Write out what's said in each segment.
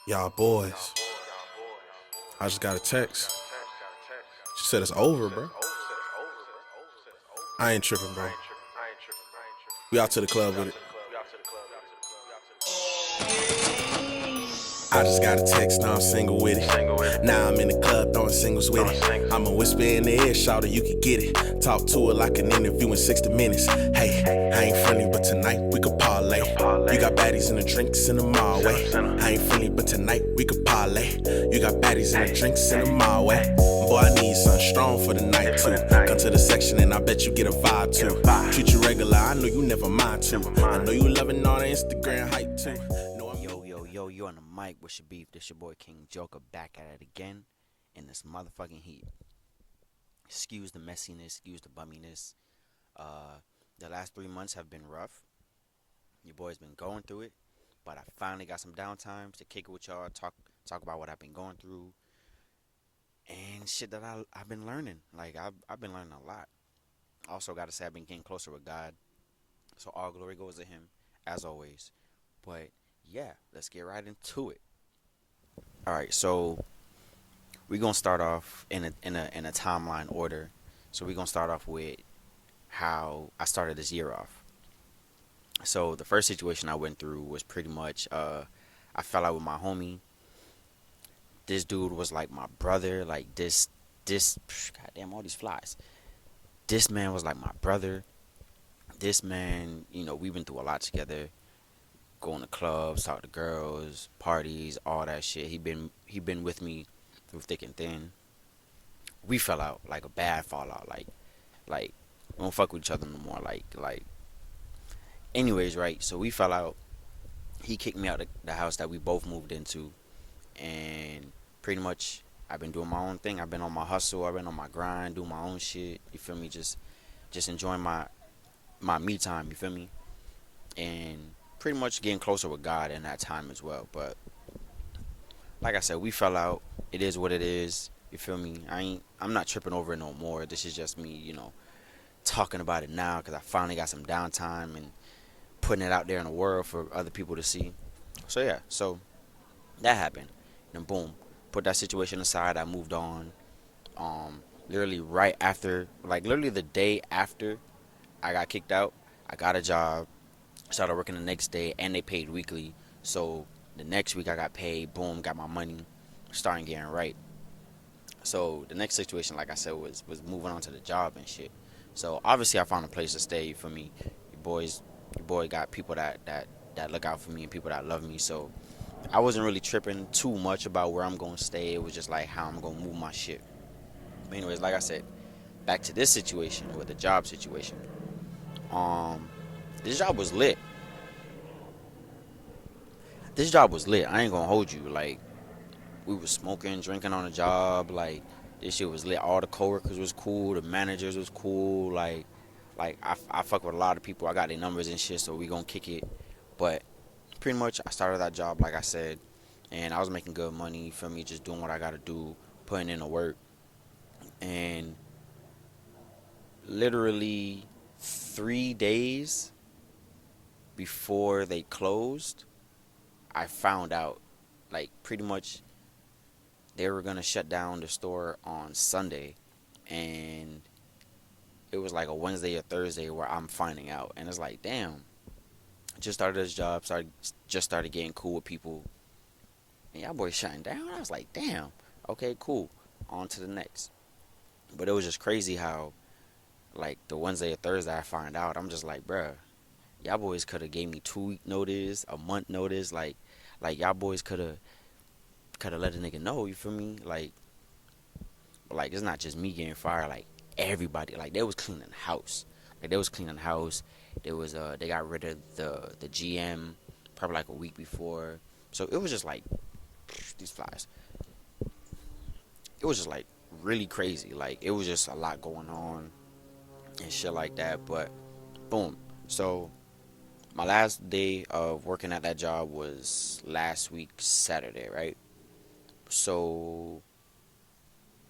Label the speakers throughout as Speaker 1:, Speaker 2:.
Speaker 1: Y'all boys. I just got a text. She said it's over, bro. I ain't tripping, bro. We out to the club with it. I just got a text, now I'm single with it. Now I'm in the club throwing singles with it. I'ma whisper in the ear, shout it, you can get it. Talk to her like an interview in 60 minutes. Hey, I ain't friendly, but tonight we could parlay. You got baddies and the drinks in the mall way. I ain't friendly, but tonight we could parlay. You got baddies and the drinks in the mall way. Boy, I need something strong for the night too. Come to the section and I bet you get a vibe too. Treat you regular, I know you never mind too. I know you loving all the Instagram hype too.
Speaker 2: Yo, you on the mic with your beef. This your boy King Joker back at it again in this motherfucking heat. Excuse the messiness, excuse the bumminess. The last 3 months have been rough. Your boy's been going through it, but I finally got some downtime to kick it with y'all, talk about what I've been going through and shit that I've been learning. Like I've been learning a lot. Also gotta say I've been getting closer with God. So all glory goes to him, as always. But yeah, let's get right into it. All right, so we're gonna start off in a timeline order. So we're gonna start off with how I started this year off. So the first situation I went through was pretty much I fell out with my homie. This dude was like my brother. Like this goddamn all these flies. This man was like my brother. This man, we've been through a lot together. Going to clubs, talk to girls, parties, all that shit. He been with me through thick and thin. We fell out like a bad fallout. Like we don't fuck with each other no more. Like. Anyways, right. So we fell out. He kicked me out the house that we both moved into, and pretty much I've been doing my own thing. I've been on my hustle. I've been on my grind, doing my own shit. You feel me? Just enjoying my me time. You feel me? And pretty much getting closer with God in that time as well. But like I said, we fell out. It is what it is. You feel me? I'm not tripping over it no more. This is just me, talking about it now because I finally got some downtime and putting it out there in the world for other people to see. So yeah, so that happened. And boom, put that situation aside. I moved on. Literally right after, like literally the day after I got kicked out, I got a job. Started working the next day, and they paid weekly. So the next week I got paid. Boom, got my money. Starting getting right. So the next situation, like I said, was moving on to the job and shit. So obviously I found a place to stay for me. Your boy got people that look out for me and people that love me. So I wasn't really tripping too much about where I'm gonna stay. It was just like how I'm gonna move my shit. But anyways, like I said, back to this situation with the job situation. Um, this job was lit. This job was lit. I ain't gonna hold you. Like we was smoking, drinking on the job. Like this shit was lit. All the coworkers was cool. The managers was cool. Like I fuck with a lot of people. I got their numbers and shit. So we gonna kick it. But pretty much I started that job like I said, and I was making good money. You feel me? Just doing what I gotta do, putting in the work, and literally 3 days before they closed, I found out like pretty much they were gonna shut down the store on Sunday, and it was like a Wednesday or Thursday where I'm finding out, and it's like, damn, I just started this job, just started getting cool with people, and y'all boys shutting down. I was like, damn, okay, cool, on to the next. But it was just crazy how like the Wednesday or Thursday I find out, I'm just like, bruh, y'all boys could have gave me 2 week notice, a month notice, like y'all boys could have let a nigga know. You feel me? Like it's not just me getting fired. Like everybody, like they was cleaning the house. Like they was cleaning the house. There was they got rid of the GM probably like a week before. So it was just like these flies. It was just like really crazy. Like it was just a lot going on and shit like that. But boom. So my last day of working at that job was last week Saturday, right? So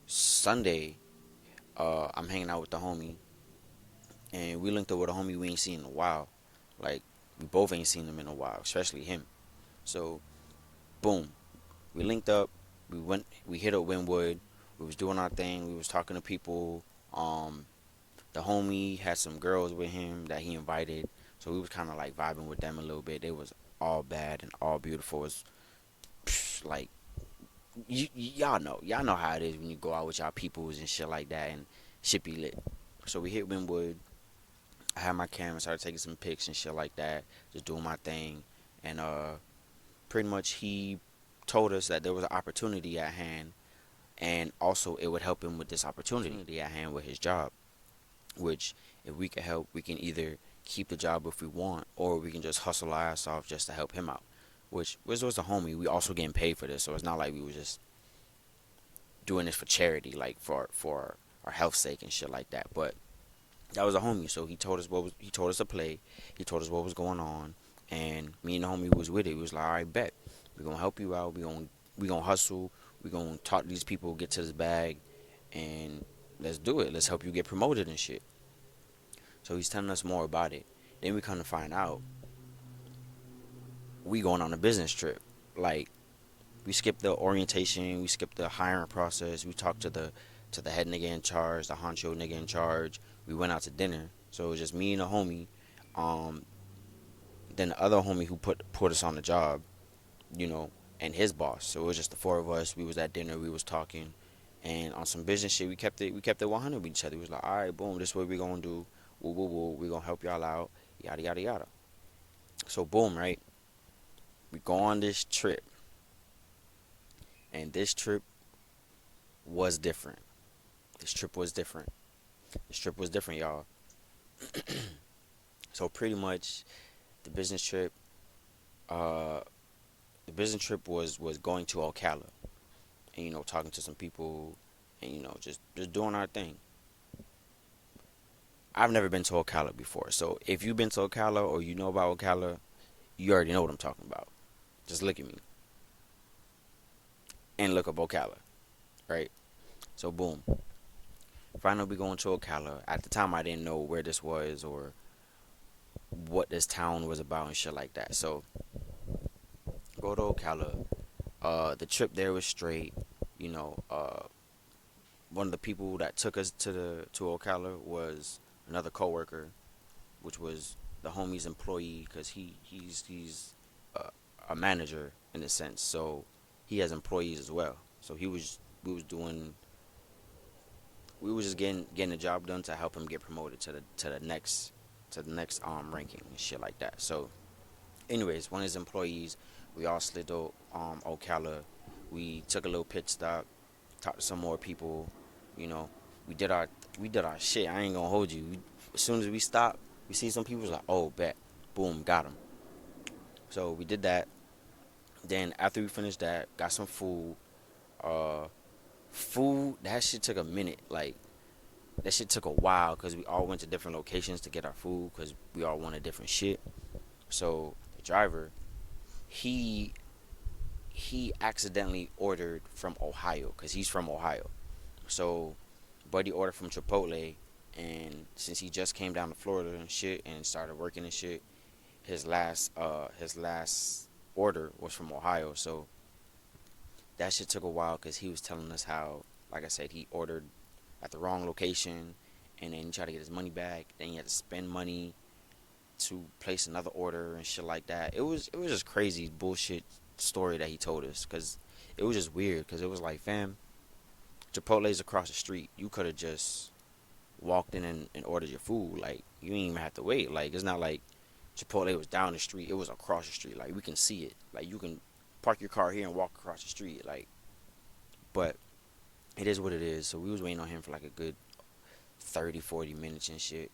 Speaker 2: Sunday, I'm hanging out with the homie, and we linked up with a homie we ain't seen in a while. Like we both ain't seen him in a while, especially him. So boom. We linked up. We hit up Winwood. We was doing our thing. We was talking to people. Um, the homie had some girls with him that he invited, so we was kind of like vibing with them a little bit. They was all bad and all beautiful. It's like y'all know how it is when you go out with y'all peoples and shit like that, and shit be lit. So we hit Winwood. I had my camera, started taking some pics and shit like that, just doing my thing, and pretty much he told us that there was an opportunity at hand, and also it would help him with this opportunity at hand with his job. Which, if we can help, we can either keep the job if we want, or we can just hustle our ass off just to help him out. Which was a homie. We also getting paid for this, so it's not like we were just doing this for charity, like for our health sake and shit like that. But that was a homie, so he told us to play, he told us what was going on, and me and the homie was with it. We was like, all right, bet, we gonna help you out. We gonna hustle. We gonna talk to these people, get to this bag, and let's do it. Let's help you get promoted and shit. So he's telling us more about it. Then we come to find out we going on a business trip. Like, we skipped the orientation, we skipped the hiring process. We talked to the head nigga in charge, the honcho nigga in charge. We went out to dinner. So it was just me and a homie. Um, then the other homie who put us on the job, you know, and his boss. So it was just the four of us. We was at dinner. We was talking, and on some business shit, we kept it 100 with each other. We was like, all right, boom, this is what we gonna do. Woo woo woo. We gonna help y'all out. Yada yada yada. So boom, right? We go on this trip, and this trip was different. This trip was different. This trip was different, y'all. So pretty much, the business trip, uh, the business trip was going to Ocala, and talking to some people, and just doing our thing. I've never been to Ocala before, so if you've been to Ocala or you know about Ocala, you already know what I'm talking about. Just look at me and look up Ocala, right? So boom, finally we going to Ocala. At the time, I didn't know where this was or what this town was about and shit like that. So go to Ocala. The trip there was straight. You know, one of the people that took us to Ocala was another coworker, which was the homie's employee, because he's a manager in a sense. So he has employees as well. So we was just getting the job done to help him get promoted to the next ranking and shit like that. So anyways, one of his employees, we all slid to Ocala. We took a little pit stop, talked to some more people. You know, we did our shit. I ain't gonna hold you. As soon as we stopped, we see some people was like, oh, bet, boom, got him. So we did that. Then after we finished that, got some food. Uh, Food, that shit took a minute. Like, that shit took a while because we all went to different locations to get our food because we all wanted different shit. So the driver, he he accidentally ordered from Ohio because he's from Ohio. So buddy ordered from Chipotle, and since he just came down to Florida and shit and started working and shit, his last order was from Ohio. So that shit took a while because he was telling us how, like I said, he ordered at the wrong location, and then he tried to get his money back. Then he had to spend money to place another order and shit like that. It was just crazy bullshit story that he told us, because it was just weird, because it was like, fam, Chipotle's across the street. You could have just walked in and ordered your food. Like, you didn't even have to wait. Like, it's not like Chipotle was down the street. It was across the street. Like, we can see it. Like, you can park your car here and walk across the street. Like, but it is what it is. So we was waiting on him for like a good 30, 40 minutes and shit.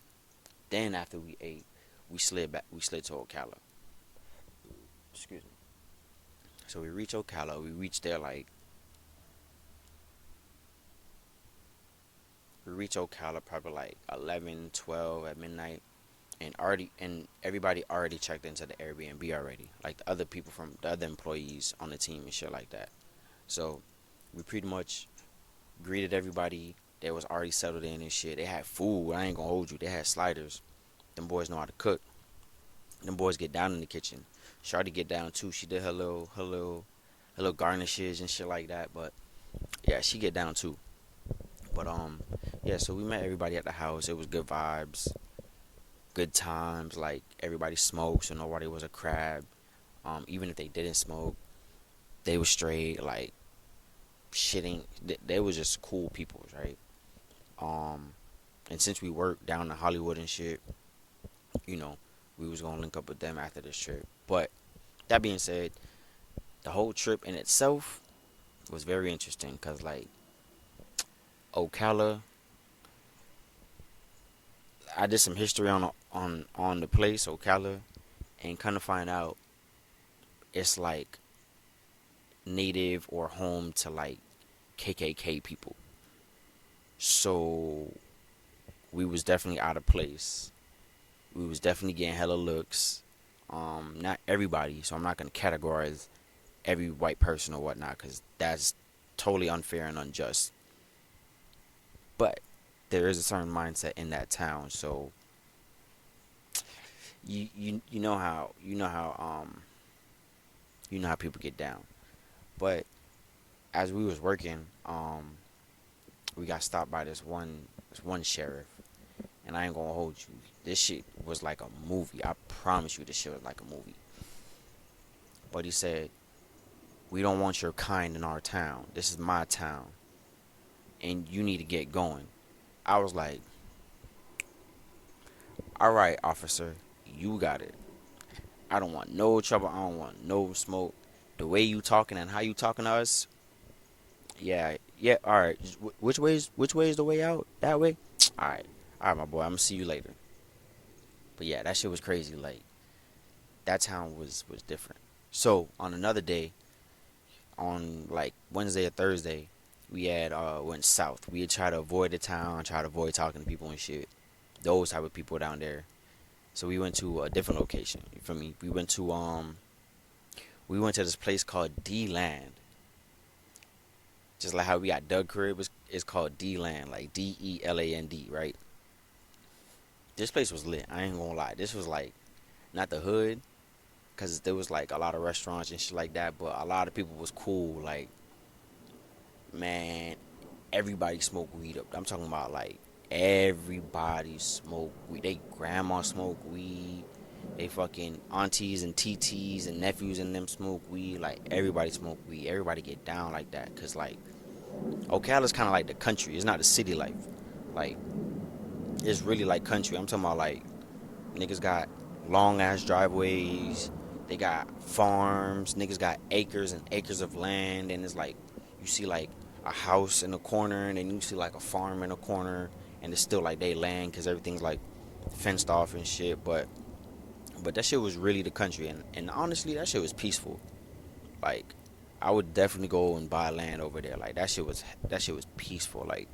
Speaker 2: Then after we ate, we slid to Ocala. Excuse me. So we reached Ocala. We reached there like we reached Ocala probably like 11, 12 at midnight, and everybody already checked into the Airbnb already. Like the other people from the other employees on the team and shit like that. So we pretty much greeted everybody. They was already settled in and shit. They had food. I ain't gonna hold you. They had sliders. Them boys know how to cook. Them boys get down in the kitchen. Shawty get down too. She did her little little garnishes and shit like that. But yeah, she get down too. But yeah. So we met everybody at the house. It was good vibes, good times. Like everybody smoked, so nobody was a crab. Even if they didn't smoke, they was straight. Like shitting. They was just cool people, right? Um, and since we worked down in Hollywood and shit, you know, we was gonna link up with them after this trip. But that being said, the whole trip in itself was very interesting because like Ocala, I did some history on the place Ocala, and kind of find out it's like native or home to like KKK people. So we was definitely out of place. We was definitely getting hella looks. Not everybody, so I'm not gonna categorize every white person or whatnot, because that's totally unfair and unjust. But there is a certain mindset in that town, so you know how you know how people get down. But as we was working, we got stopped by this one sheriff, and I ain't gonna hold you. This shit was like a movie. I promise you, this shit was like a movie. But he said, "We don't want your kind in our town. This is my town, and you need to get going." I was like, "All right, officer, you got it. I don't want no trouble. I don't want no smoke. The way you talking and how you talking to us, yeah, yeah. All right. Which way is the way out? That way. All right, my boy. I'm gonna see you later." But yeah, that shit was crazy. Like that town was different. So on another day, on like Wednesday or Thursday, we had went south. We had tried to avoid the town, try to avoid talking to people and shit. Those type of people down there. So we went to a different location. You feel me? We went to this place called D Land. Just like how we got Doug Crib is called D Land, like DELAND, right? This place was lit. I ain't gonna lie. This was like not the hood, cause there was like a lot of restaurants and shit like that, but a lot of people was cool. Like man, everybody smoked weed up. I'm talking about like everybody smoked weed. They grandma smoked weed. They fucking aunties and TTs and nephews and them smoke weed. Like everybody smoke weed. Everybody get down like that. Cause like Ocala's kind of like the country. It's not the city life. Like it's really like country. I'm talking about like niggas got long ass driveways. They got farms. Niggas got acres and acres of land. And it's like you see like a house in the corner, and then you see like a farm in the corner, and it's still like they land because everything's like fenced off and shit. But that shit was really the country, and honestly, that shit was peaceful. Like I would definitely go and buy land over there. Like that shit was peaceful. Like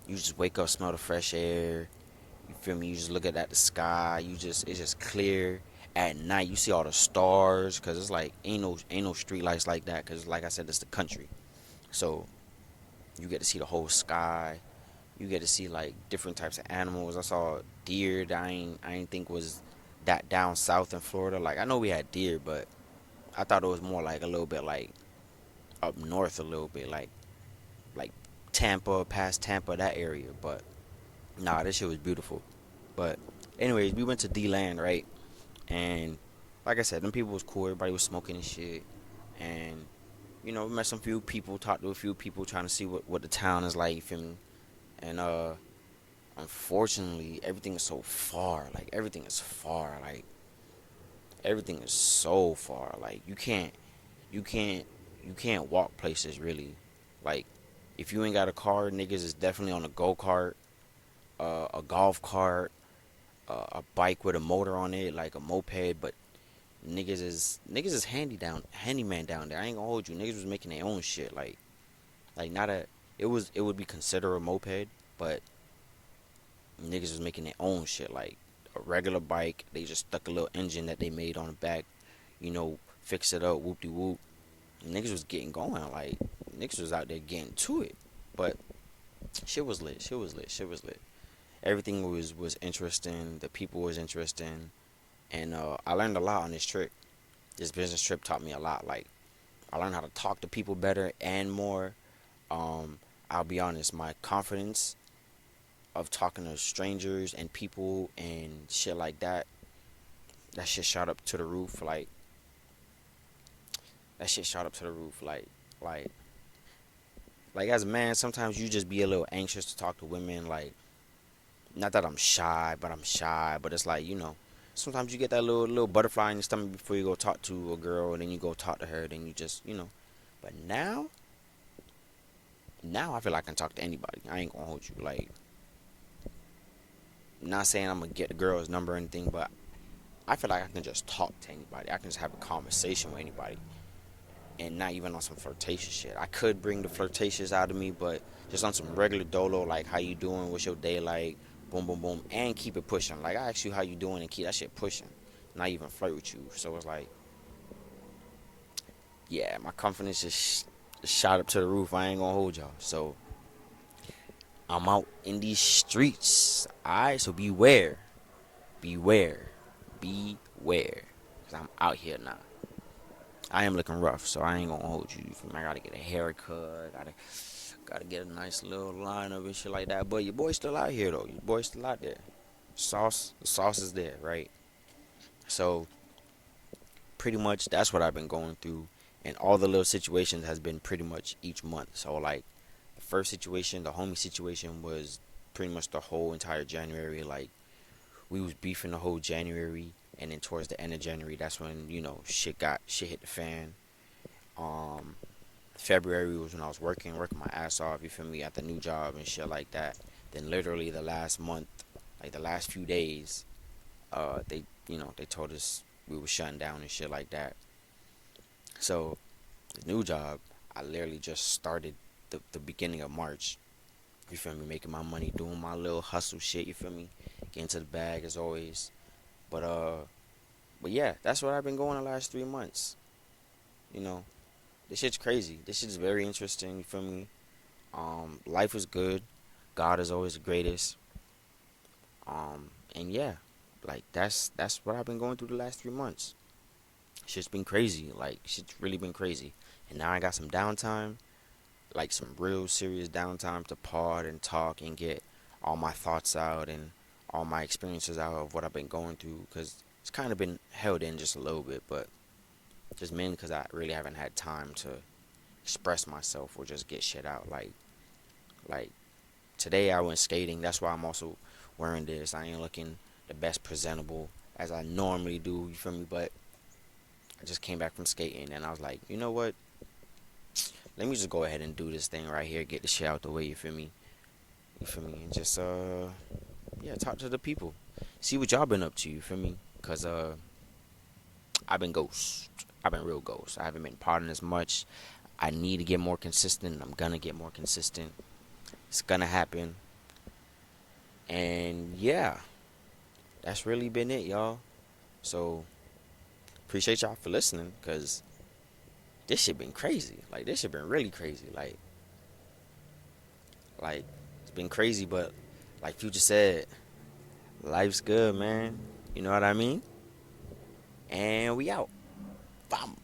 Speaker 2: you just wake up, smell the fresh air. You feel me? You just look at the sky. It's just clear. At night, you see all the stars, cause it's like ain't no street lights like that. Cause like I said, it's the country. So you get to see the whole sky. You get to see like different types of animals. I saw deer that I ain't think was that down south in Florida. Like I know we had deer, but I thought it was more like a little bit like up north a little bit, like Tampa, past Tampa, that area. But nah, this shit was beautiful. But anyways, we went to D Land, right? And like I said, them people was cool. Everybody was smoking and shit. And we met some few people, talked to a few people, trying to see what the town is like. You feel me? And unfortunately, everything is so far. Like everything is far. Like everything is so far. Like you can't, you can't walk places really. Like if you ain't got a car, niggas is definitely on a go kart, a golf cart, a bike with a motor on it, like a moped. But niggas is handyman down there. I ain't gonna hold you. Niggas was making their own shit. Like not a. It would be considered a moped, but niggas was making their own shit. Like a regular bike, they just stuck a little engine that they made on the back. Fix it up, whoop de whoop. Niggas was getting going. Like niggas was out there getting to it. But shit was lit. Shit was lit. Shit was lit. Everything was interesting. The people was interesting, and I learned a lot on this trip. This business trip taught me a lot. Like I learned how to talk to people better and more. Um, I'll be honest, my confidence of talking to strangers and people and shit like that, that shit shot up to the roof. That shit shot up to the roof. Like, like as a man, sometimes you just be a little anxious to talk to women. Like, not that I'm shy, but I'm shy. But it's like, sometimes you get that little butterfly in your stomach before you go talk to a girl, and then you go talk to her, then you just. But now I feel like I can talk to anybody. I ain't gonna hold you. Like, not saying I'm gonna get the girl's number or anything, but I feel like I can just talk to anybody. I can just have a conversation with anybody, and not even on some flirtatious shit. I could bring the flirtatious out of me, but just on some regular dolo, like how you doing, what's your day like, boom, boom, boom, and keep it pushing. Like I ask you how you doing and keep that shit pushing, not even flirt with you. So it's like, yeah, my confidence just shot up to the roof. I ain't gonna hold y'all. So I'm out in these streets. Alright, so beware, beware, cause I'm out here now. I am looking rough, so I ain't gonna hold you. I gotta get a haircut. Gotta get a nice little lineup and shit like that. But your boy's still out here though. Your boy's still out there. The sauce is there, right? So pretty much that's what I've been going through, and all the little situations has been pretty much each month. So like the first situation, the homie situation, was pretty much the whole entire January. Like we was beefing the whole January, and then towards the end of January, that's when shit hit the fan. Um, February was when I was working my ass off. You feel me, at the new job and shit like that. Then literally the last month, like the last few days, they told us we were shutting down and shit like that. So the new job, I literally just started the beginning of March. You feel me, making my money, doing my little hustle shit. You feel me, getting to the bag as always. But but yeah, that's what I've been going the last 3 months. You know, this shit's crazy. This shit's very interesting. You feel me? Life is good. God is always the greatest. And yeah, like that's what I've been going through the last 3 months. Shit's been crazy. Like shit's really been crazy. And now I got some downtime, like some real serious downtime to pod and talk and get all my thoughts out and all my experiences out of what I've been going through. Cause it's kind of been held in just a little bit, but just mainly because I really haven't had time to express myself or just get shit out. Like today I went skating. That's why I'm also wearing this. I ain't looking the best presentable as I normally do. You feel me? But I just came back from skating and I was like, you know what? Let me just go ahead and do this thing right here. Get the shit out the way. You feel me? You feel me? And just yeah, talk to the people. See what y'all been up to. You feel me? Cause I've been ghost. I've been real ghost. I haven't been partying as much. I need to get more consistent. I'm gonna get more consistent. It's gonna happen. And yeah, that's really been it, y'all. So appreciate y'all for listening, cause this shit been crazy. Like this shit been really crazy. Like it's been crazy, but like Future said, life's good, man. You know what I mean? And we out. Bam.